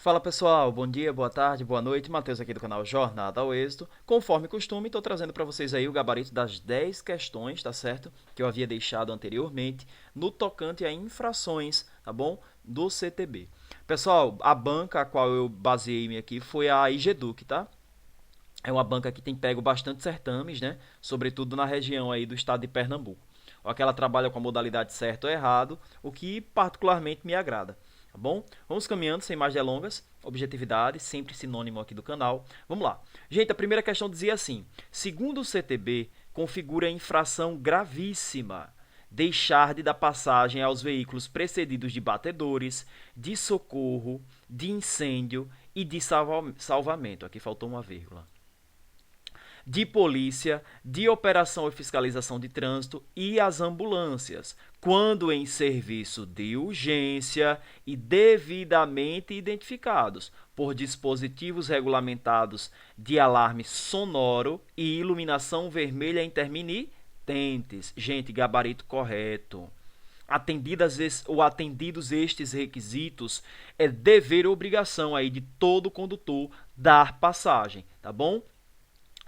Fala pessoal, bom dia, boa tarde, boa noite. Matheus aqui do canal Jornada ao Êxito. Conforme costume, estou trazendo para vocês aí o gabarito das 10 questões, tá certo? Que eu havia deixado anteriormente no tocante a infrações, tá bom? Do CTB. Pessoal, a banca a qual eu baseei-me aqui foi a IGEDUC, tá? É uma banca que tem pego bastante certames, né? Sobretudo na região aí do estado de Pernambuco. Ou que ela trabalha com a modalidade certo ou errado, o que particularmente me agrada. Tá bom? Vamos caminhando sem mais delongas. Objetividade, sempre sinônimo aqui do canal. Vamos lá. Gente, a primeira questão dizia assim: segundo o CTB, configura infração gravíssima deixar de dar passagem aos veículos precedidos de batedores, de socorro, de incêndio e de salvamento. Aqui faltou uma vírgula, de polícia, de operação e fiscalização de trânsito e as ambulâncias, quando em serviço de urgência e devidamente identificados por dispositivos regulamentados de alarme sonoro e iluminação vermelha intermitentes. Gente, gabarito correto. Atendidos estes requisitos, é dever e obrigação aí de todo condutor dar passagem, tá bom?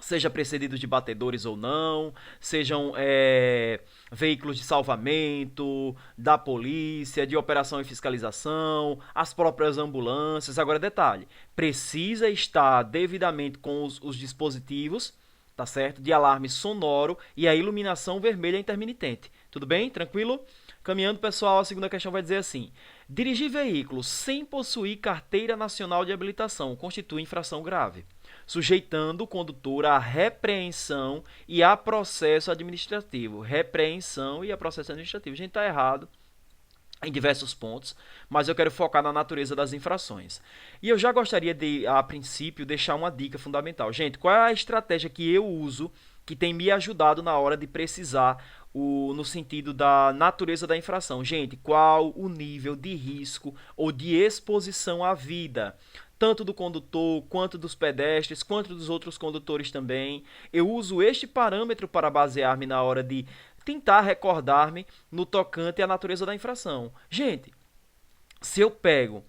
Seja precedidos de batedores ou não, sejam veículos de salvamento, da polícia, de operação e fiscalização, as próprias ambulâncias. Agora, detalhe, precisa estar devidamente com os dispositivos, tá certo? De alarme sonoro e a iluminação vermelha intermitente. Tudo bem? Tranquilo? Caminhando, pessoal, a segunda questão vai dizer assim: dirigir veículo sem possuir carteira nacional de habilitação constitui infração grave, sujeitando o condutor à repreensão e a processo administrativo. Repreensão e a processo administrativo. A gente está errado em diversos pontos, mas eu quero focar na natureza das infrações. E eu já gostaria de, a princípio, deixar uma dica fundamental. Gente, qual é a estratégia que eu uso que tem me ajudado na hora de precisar no sentido da natureza da infração? Gente, qual o nível de risco ou de exposição à vida, tanto do condutor, quanto dos pedestres, quanto dos outros condutores também. Eu uso este parâmetro para basear-me na hora de tentar recordar-me no tocante à natureza da infração. Gente, se eu pego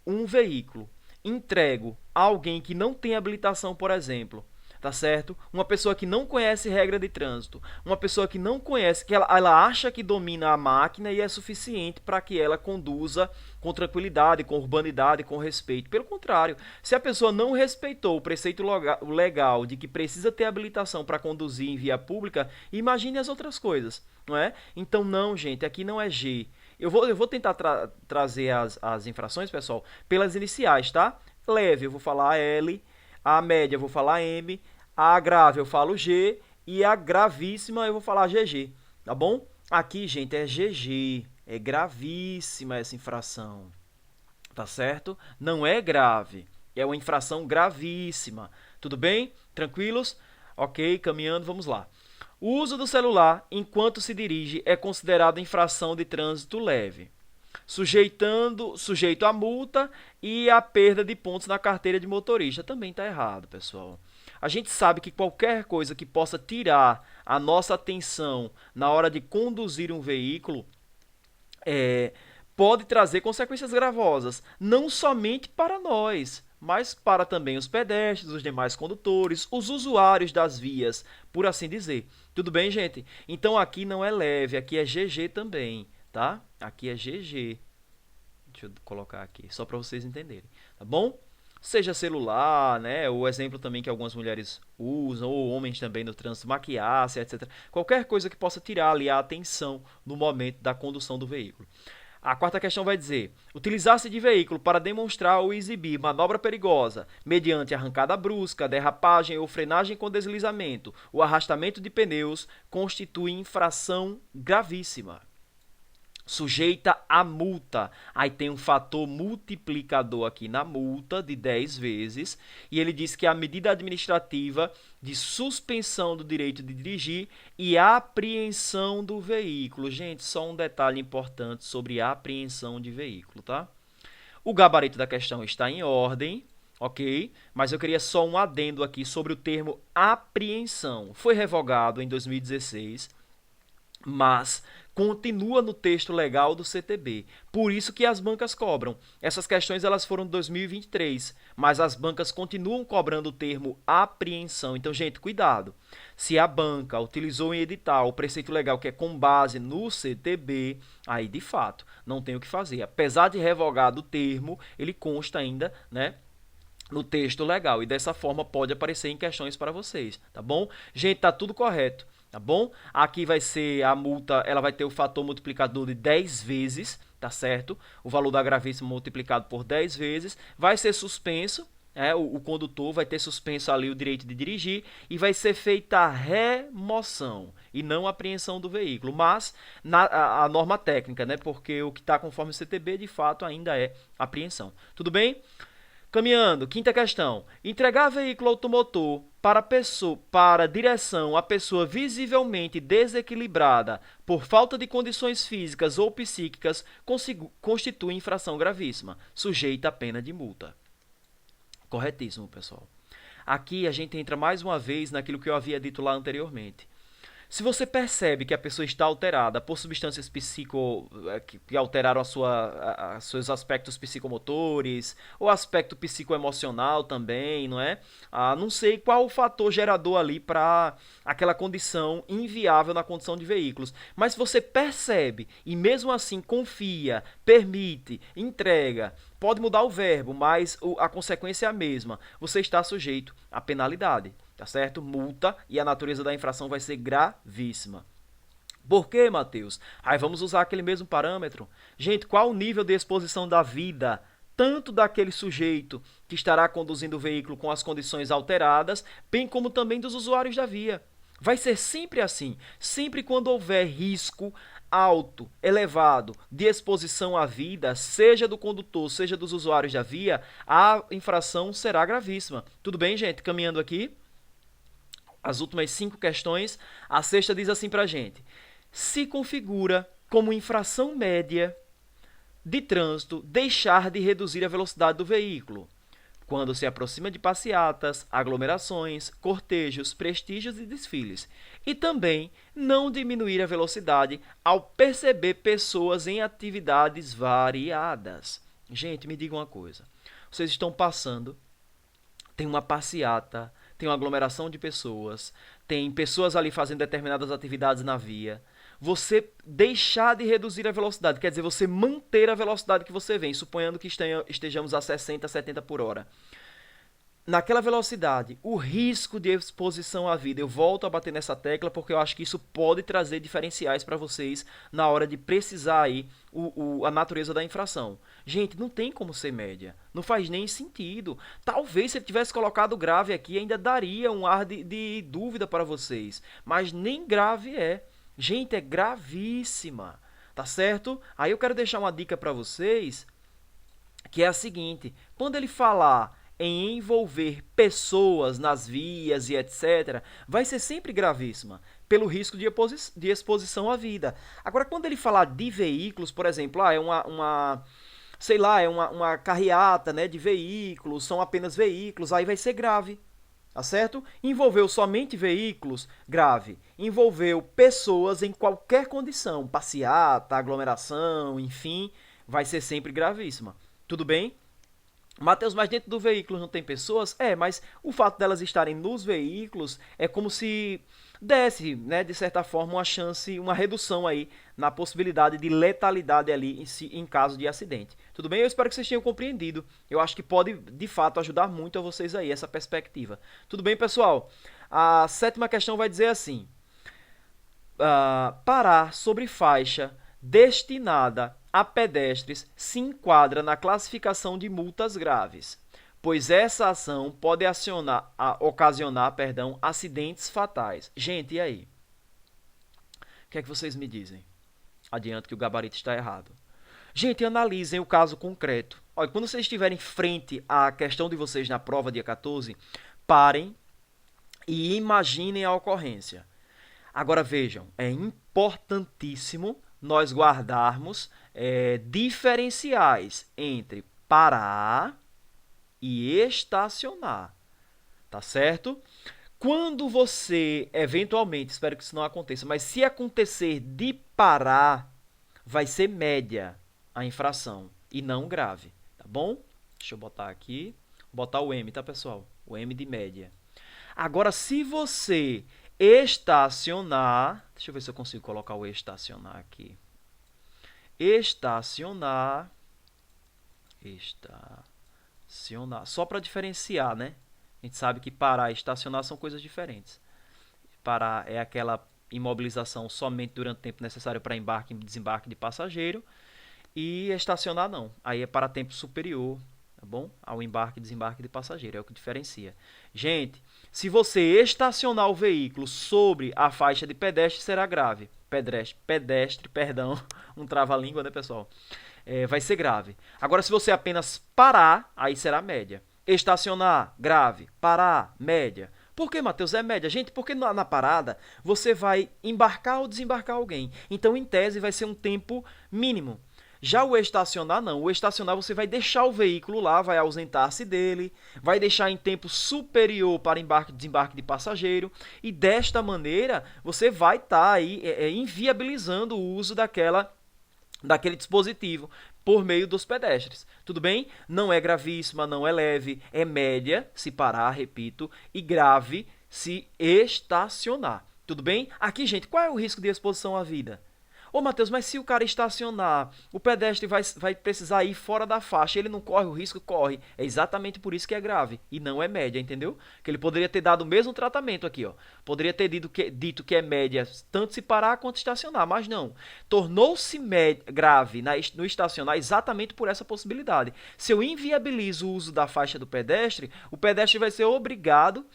um veículo, entrego a alguém que não tem habilitação, por exemplo, tá certo? Uma pessoa que não conhece regra de trânsito, uma pessoa que não conhece, que ela acha que domina a máquina e é suficiente para que ela conduza com tranquilidade, com urbanidade, com respeito. Pelo contrário, se a pessoa não respeitou o preceito legal de que precisa ter habilitação para conduzir em via pública, imagine as outras coisas, não é? Então não, gente, aqui não é G. Eu vou tentar trazer as infrações, pessoal, pelas iniciais, tá? Leve, eu vou falar L, a média eu vou falar M, a grave eu falo G e a gravíssima eu vou falar GG, tá bom? Aqui, gente, é GG, é gravíssima essa infração, tá certo? Não é grave, é uma infração gravíssima. Tudo bem? Tranquilos? Ok, caminhando, vamos lá. O uso do celular enquanto se dirige é considerado infração de trânsito leve, sujeito a multa e a perda de pontos na carteira de motorista. Também está errado, pessoal. A gente sabe que qualquer coisa que possa tirar a nossa atenção na hora de conduzir um veículo é, pode trazer consequências gravosas, não somente para nós, mas para também os pedestres, os demais condutores, os usuários das vias, por assim dizer. Tudo bem, gente? Então aqui não é leve, aqui é GG também, tá? Aqui é GG. Deixa eu colocar aqui, só para vocês entenderem, tá bom? Seja celular, né? O exemplo também que algumas mulheres usam, ou homens também no trânsito, maquiar-se, etc. Qualquer coisa que possa tirar ali a atenção no momento da condução do veículo. A quarta questão vai dizer: utilizar-se de veículo para demonstrar ou exibir manobra perigosa, mediante arrancada brusca, derrapagem ou frenagem com deslizamento, o arrastamento de pneus, constitui infração gravíssima, sujeita a multa. Aí tem um fator multiplicador aqui na multa de 10 vezes, e ele diz que a medida administrativa de suspensão do direito de dirigir e apreensão do veículo. Gente, só um detalhe importante sobre a apreensão de veículo, tá? O gabarito da questão está em ordem, ok? Mas eu queria só um adendo aqui sobre o termo apreensão. Foi revogado em 2016, mas continua no texto legal do CTB. Por isso que as bancas cobram. Essas questões elas foram de 2023, mas as bancas continuam cobrando o termo apreensão. Então, gente, cuidado. Se a banca utilizou em edital o preceito legal que é com base no CTB, aí de fato não tem o que fazer. Apesar de revogado o termo, ele consta ainda, né, no texto legal e dessa forma pode aparecer em questões para vocês, tá bom? Gente, tá tudo correto, tá bom? Aqui vai ser a multa, ela vai ter o fator multiplicador de 10 vezes, tá certo? O valor da gravíssima multiplicado por 10 vezes, vai ser suspenso, o condutor vai ter suspenso ali o direito de dirigir e vai ser feita a remoção e não a apreensão do veículo, mas a norma técnica, né? Porque o que está conforme o CTB de fato ainda é apreensão. Tudo bem? Caminhando, quinta questão. Entregar veículo automotor para direção a pessoa visivelmente desequilibrada por falta de condições físicas ou psíquicas constitui infração gravíssima, sujeita a pena de multa. Corretíssimo, pessoal. Aqui a gente entra mais uma vez naquilo que eu havia dito lá anteriormente. Se você percebe que a pessoa está alterada por substâncias que alteraram seus aspectos psicomotores, ou aspecto psicoemocional também, não é? Não sei qual o fator gerador ali para aquela condição inviável na condição de veículos. Mas se você percebe e mesmo assim confia, permite, entrega, pode mudar o verbo, mas a consequência é a mesma. Você está sujeito à penalidade. Tá certo? Multa e a natureza da infração vai ser gravíssima. Por quê, Matheus? Aí vamos usar aquele mesmo parâmetro. Gente, qual o nível de exposição da vida, tanto daquele sujeito que estará conduzindo o veículo com as condições alteradas, bem como também dos usuários da via? Vai ser sempre assim. Sempre quando houver risco alto, elevado, de exposição à vida, seja do condutor, seja dos usuários da via, a infração será gravíssima. Tudo bem, gente? Caminhando aqui. As últimas 5 questões, a sexta diz assim pra gente: se configura como infração média de trânsito deixar de reduzir a velocidade do veículo quando se aproxima de passeatas, aglomerações, cortejos, prestígios e desfiles, e também não diminuir a velocidade ao perceber pessoas em atividades variadas. Gente, me diga uma coisa, vocês estão passando, tem uma passeata, tem uma aglomeração de pessoas, tem pessoas ali fazendo determinadas atividades na via. Você deixar de reduzir a velocidade, quer dizer, você manter a velocidade que você vem, suponhando que estejamos a 60, 70 por hora. Naquela velocidade, o risco de exposição à vida, eu volto a bater nessa tecla porque eu acho que isso pode trazer diferenciais para vocês na hora de precisar aí a natureza da infração. Gente, não tem como ser média, não faz nem sentido. Talvez se ele tivesse colocado grave aqui ainda daria um ar de dúvida para vocês, mas nem grave é. Gente, é gravíssima, tá certo? Aí eu quero deixar uma dica para vocês, que é a seguinte: quando ele falar em envolver pessoas nas vias e etc., vai ser sempre gravíssima, pelo risco de exposição à vida. Agora, quando ele falar de veículos, por exemplo, é sei lá, é uma carreata, né, de veículos, são apenas veículos, aí vai ser grave. Tá certo? Envolveu somente veículos, grave. Envolveu pessoas em qualquer condição, passeata, aglomeração, enfim, vai ser sempre gravíssima. Tudo bem? Matheus, mas dentro do veículo não tem pessoas? Mas o fato delas estarem nos veículos é como se desse, né, de certa forma, uma chance, uma redução aí na possibilidade de letalidade ali em caso de acidente. Tudo bem? Eu espero que vocês tenham compreendido. Eu acho que pode, de fato, ajudar muito a vocês aí, essa perspectiva. Tudo bem, pessoal? A sétima questão vai dizer assim: parar sobre faixa destinada a pedestres se enquadra na classificação de multas graves, pois essa ação pode ocasionar acidentes fatais. Gente, e aí? O que é que vocês me dizem? Adianto que o gabarito está errado. Gente, analisem o caso concreto. Olha, quando vocês estiverem frente à questão de vocês na prova dia 14, parem e imaginem a ocorrência. Agora vejam, é importantíssimo nós guardarmos diferenciais entre parar e estacionar, tá certo? Quando você, eventualmente, espero que isso não aconteça, mas se acontecer de parar, vai ser média a infração e não grave, tá bom? Deixa eu botar aqui, botar o M, tá, pessoal? O M de média. Agora, se você estacionar, deixa eu ver se eu consigo colocar o estacionar aqui. Estacionar, só para diferenciar, né? A gente sabe que parar e estacionar são coisas diferentes. Parar é aquela imobilização somente durante o tempo necessário para embarque e desembarque de passageiro. E estacionar não. Aí é para tempo superior, tá bom? Ao embarque e desembarque de passageiro. É o que diferencia. Gente, se você estacionar o veículo sobre a faixa de pedestre, será grave. Pedestre, perdão. Um trava-língua, né, pessoal? Vai ser grave. Agora, se você apenas parar, aí será média. Estacionar, grave. Parar, média. Por que, Matheus, é média? Gente, porque na parada você vai embarcar ou desembarcar alguém. Então, em tese, vai ser um tempo mínimo. Já o estacionar, não. O estacionar, você vai deixar o veículo lá, vai ausentar-se dele, vai deixar em tempo superior para embarque e desembarque de passageiro, e desta maneira, você vai estar aí inviabilizando o uso daquele dispositivo por meio dos pedestres. Tudo bem? Não é gravíssima, não é leve, é média, se parar, repito, e grave se estacionar. Tudo bem? Aqui, gente, qual é o risco de exposição à vida? Ô, Matheus, mas se o cara estacionar, o pedestre vai precisar ir fora da faixa, ele não corre o risco? Corre. É exatamente por isso que é grave e não é média, entendeu? Que ele poderia ter dado o mesmo tratamento aqui, ó. Poderia ter dito que é média tanto se parar quanto estacionar, mas não. Tornou-se grave no estacionar exatamente por essa possibilidade. Se eu inviabilizo o uso da faixa do pedestre, o pedestre vai ser obrigado,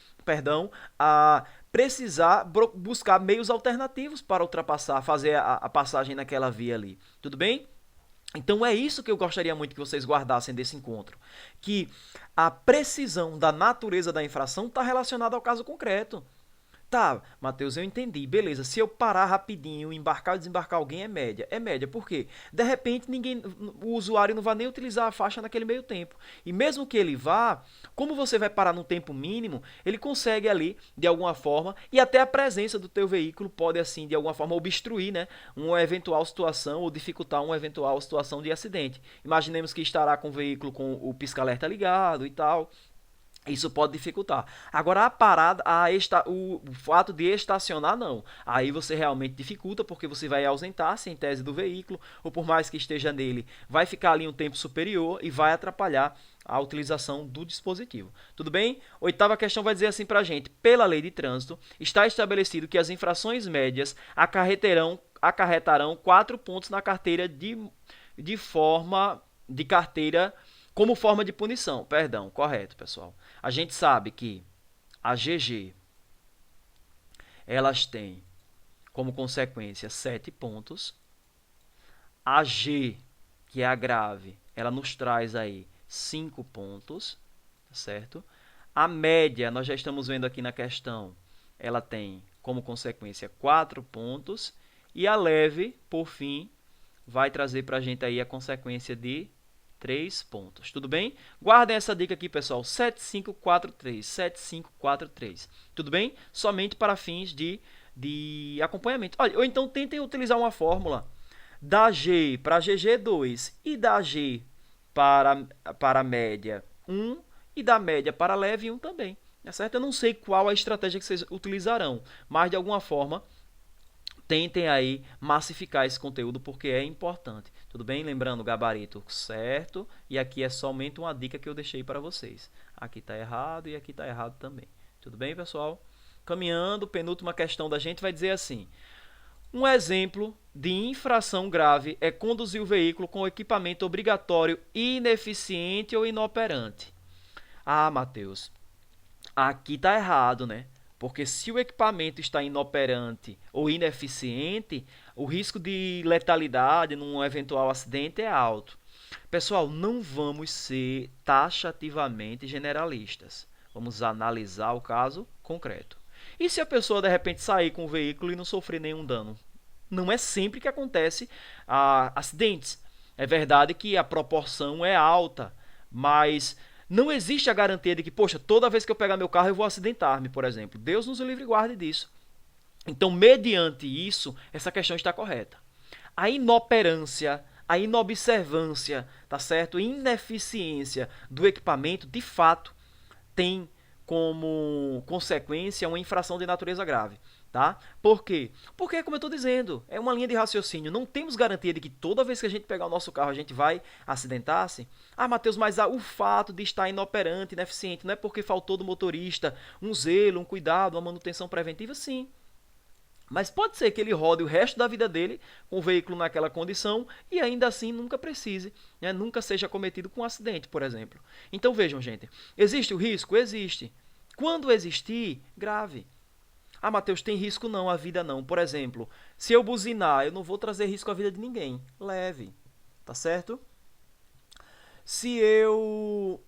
a precisar buscar meios alternativos para ultrapassar, fazer a passagem naquela via ali. Tudo bem? Então é isso que eu gostaria muito que vocês guardassem desse encontro. Que a precisão da natureza da infração está relacionada ao caso concreto. Tá, Matheus, eu entendi. Beleza, se eu parar rapidinho, embarcar ou desembarcar alguém, é média. É média, por quê? De repente, o usuário não vai nem utilizar a faixa naquele meio tempo. E mesmo que ele vá, como você vai parar num tempo mínimo, ele consegue ali, de alguma forma, e até a presença do teu veículo pode, assim, de alguma forma, obstruir, né, uma eventual situação ou dificultar uma eventual situação de acidente. Imaginemos que estará com o veículo com o pisca-alerta ligado e tal. Isso pode dificultar. Agora, a parada, o fato de estacionar, não. Aí você realmente dificulta, porque você vai ausentar-se em tese do veículo, ou por mais que esteja nele, vai ficar ali um tempo superior e vai atrapalhar a utilização do dispositivo. Tudo bem? Oitava questão vai dizer assim pra gente: pela lei de trânsito, está estabelecido que as infrações médias acarretarão 4 pontos na carteira como forma de punição. Perdão, correto, pessoal. A gente sabe que a GG, elas têm como consequência 7 pontos. A G, que é a grave, ela nos traz aí 5 pontos, certo? A média, nós já estamos vendo aqui na questão, ela tem como consequência 4 pontos. E a leve, por fim, vai trazer para a gente aí a consequência de 3 pontos. Tudo bem? Guardem essa dica aqui, pessoal. 7543. 7543. Tudo bem? Somente para fins de acompanhamento. Olha, ou então tentem utilizar uma fórmula da G para GG2 e da G para média 1 e da média para leve 1 também. É certo? Eu não sei qual a estratégia que vocês utilizarão, mas de alguma forma tentem aí massificar esse conteúdo porque é importante. Tudo bem? Lembrando, gabarito certo. E aqui é somente uma dica que eu deixei para vocês. Aqui está errado e aqui está errado também. Tudo bem, pessoal? Caminhando, penúltima questão da gente vai dizer assim: um exemplo de infração grave é conduzir o veículo com equipamento obrigatório ineficiente ou inoperante. Ah, Matheus, aqui está errado, né? Porque se o equipamento está inoperante ou ineficiente, o risco de letalidade num eventual acidente é alto. Pessoal, não vamos ser taxativamente generalistas. Vamos analisar o caso concreto. E se a pessoa de repente sair com o veículo e não sofrer nenhum dano? Não é sempre que acontece acidentes. É verdade que a proporção é alta, mas Não existe a garantia de que, poxa, toda vez que eu pegar meu carro eu vou acidentar-me, por exemplo. Deus nos livre e guarde disso. Então, mediante isso, essa questão está correta. A inoperância, a inobservância, tá certo? Ineficiência do equipamento, de fato, tem como consequência uma infração de natureza grave. Tá? Por quê? Porque, como eu estou dizendo, é uma linha de raciocínio. Não temos garantia de que toda vez que a gente pegar o nosso carro a gente vai acidentar-se. Ah, Matheus, mas o fato de estar inoperante, ineficiente, não é porque faltou do motorista um zelo, um cuidado, uma manutenção preventiva? Sim. Mas pode ser que ele rode o resto da vida dele com o veículo naquela condição e ainda assim nunca precise, né? Nunca seja cometido com um acidente, por exemplo. Então vejam, gente, existe o risco? Existe. Quando existir, grave. Ah, Matheus, tem risco não, a vida não. Por exemplo, se eu buzinar, eu não vou trazer risco à vida de ninguém. Leve, tá certo? Se eu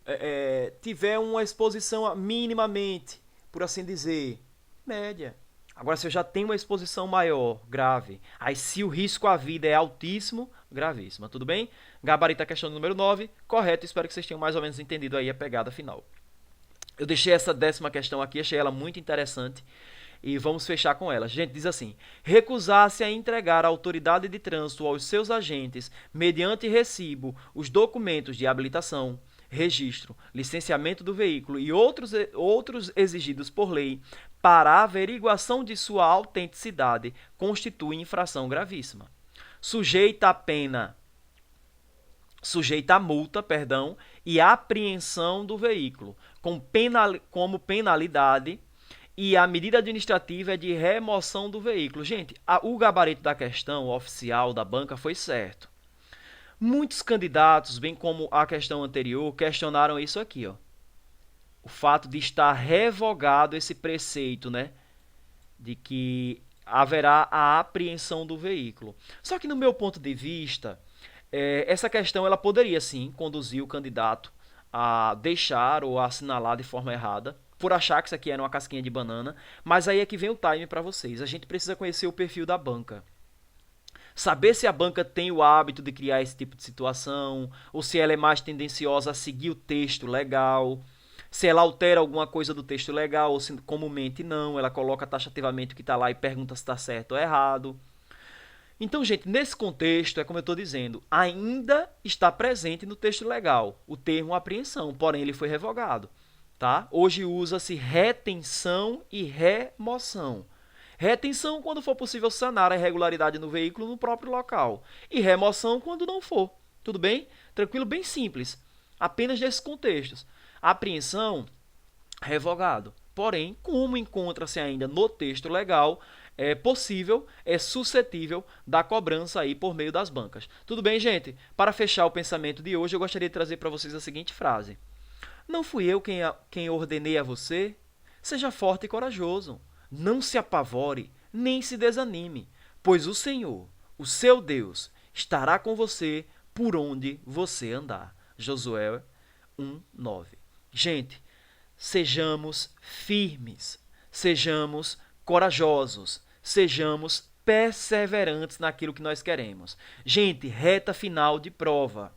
tiver uma exposição minimamente, por assim dizer, média. Agora, se eu já tenho uma exposição maior, grave, aí se o risco à vida é altíssimo, gravíssima, tudo bem? Gabarito a questão número 9, correto, espero que vocês tenham mais ou menos entendido aí a pegada final. Eu deixei essa 10ª questão aqui, achei ela muito interessante e vamos fechar com ela. Gente, diz assim: recusar-se a entregar à autoridade de trânsito aos seus agentes, mediante recibo, os documentos de habilitação, registro, licenciamento do veículo e outros exigidos por lei para a averiguação de sua autenticidade constitui infração gravíssima. Sujeita a multa, e apreensão do veículo, como penalidade, e a medida administrativa é de remoção do veículo. Gente, o gabarito da questão oficial da banca foi certo. Muitos candidatos, bem como a questão anterior, questionaram isso aqui, ó. O fato de estar revogado esse preceito, né, de que haverá a apreensão do veículo. Só que no meu ponto de vista, essa questão ela poderia sim conduzir o candidato a deixar ou a assinalar de forma errada, por achar que isso aqui era uma casquinha de banana, mas aí é que vem o time para vocês. A gente precisa conhecer o perfil da banca. Saber se a banca tem o hábito de criar esse tipo de situação, ou se ela é mais tendenciosa a seguir o texto legal, se ela altera alguma coisa do texto legal, ou se comumente não, ela coloca taxativamente o que está lá e pergunta se está certo ou errado. Então, gente, nesse contexto, é como eu estou dizendo, ainda está presente no texto legal o termo apreensão, porém ele foi revogado. Tá? Hoje usa-se retenção e remoção. Retenção quando for possível sanar a irregularidade no veículo no próprio local. E remoção quando não for. Tudo bem? Tranquilo? Bem simples. Apenas nesses contextos. Apreensão, revogado. Porém, como encontra-se ainda no texto legal, é possível, é suscetível da cobrança aí por meio das bancas. Tudo bem, gente? Para fechar o pensamento de hoje, eu gostaria de trazer para vocês a seguinte frase. Não fui eu quem ordenei a você? Seja forte e corajoso. Não se apavore, nem se desanime, pois o Senhor, o seu Deus, estará com você por onde você andar. Josué 1:9. Gente, sejamos firmes, sejamos corajosos, sejamos perseverantes naquilo que nós queremos. Gente, reta final de prova.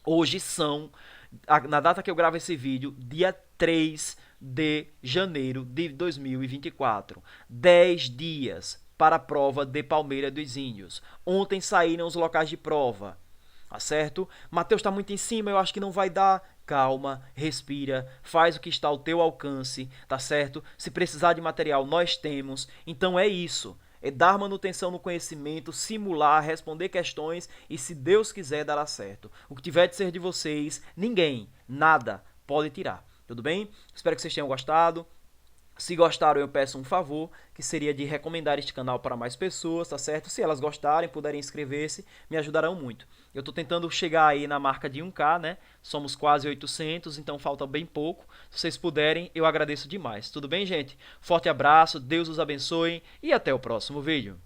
Hoje são, na data que eu gravo esse vídeo, dia 3 de janeiro de 2024. 10 dias para a prova de Palmeira dos Índios. Ontem saíram os locais de prova. Tá certo? Matheus está muito em cima, eu acho que não vai dar. Calma, respira, faz o que está ao teu alcance, tá certo? Se precisar de material, nós temos. Então é isso. É dar manutenção no conhecimento, simular, responder questões e, se Deus quiser, dará certo. O que tiver de ser de vocês, ninguém, nada pode tirar. Tudo bem? Espero que vocês tenham gostado. Se gostaram, eu peço um favor, que seria de recomendar este canal para mais pessoas, tá certo? Se elas gostarem, puderem inscrever-se, me ajudarão muito. Eu estou tentando chegar aí na marca de 1K, né? Somos quase 800, então falta bem pouco. Se vocês puderem, eu agradeço demais. Tudo bem, gente? Forte abraço, Deus os abençoe e até o próximo vídeo.